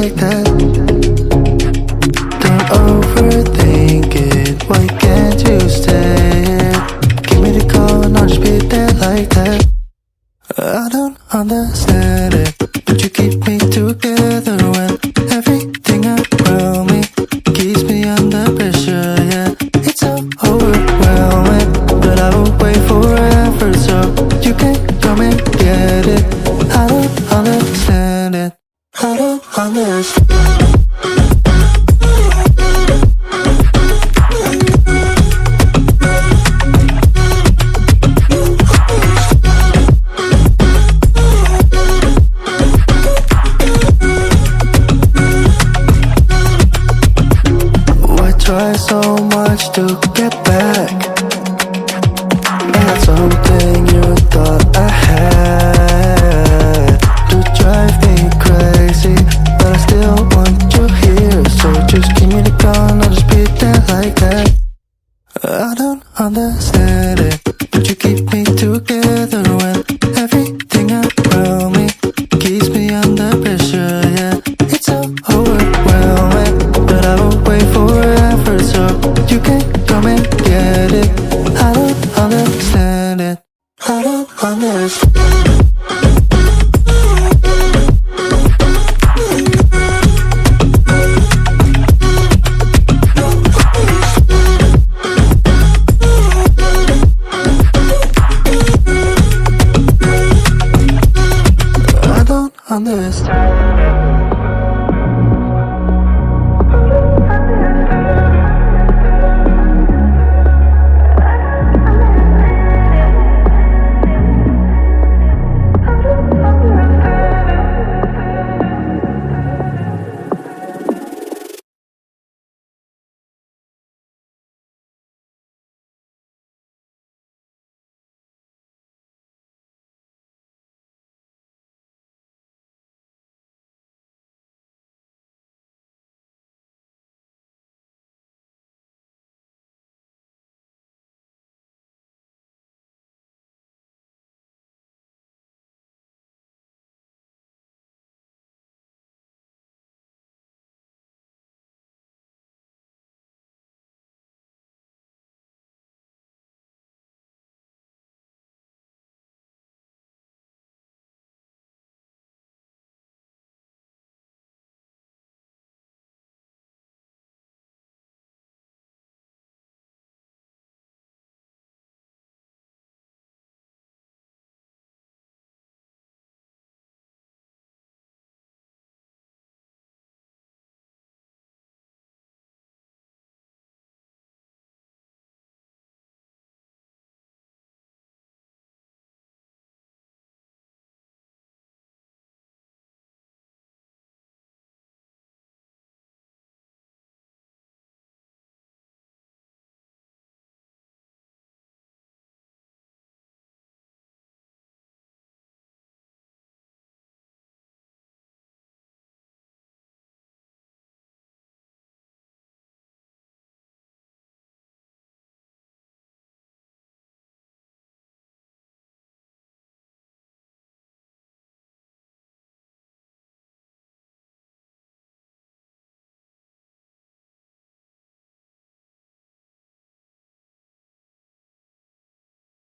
like that. Don't overthink it, why can't you stay? Give me the call and I'll just be there like that. I don't understand it, but you keep me together when everything around me keeps me under pressure, yeah. It's so overwhelming, but I will wait forever so you can come and get it. I don't understand it, I don't understand. Try so much to get back. That's something you thought I had to drive me crazy, but I still want you here. So just give me the call and I'll just be there like that. I don't understand it, but you keep me together when everything around me keeps me under pressure, yeah. It's so overwhelming, but I will wait forever so you can come and get it. I don't understand it, I don't understand. I don't understand.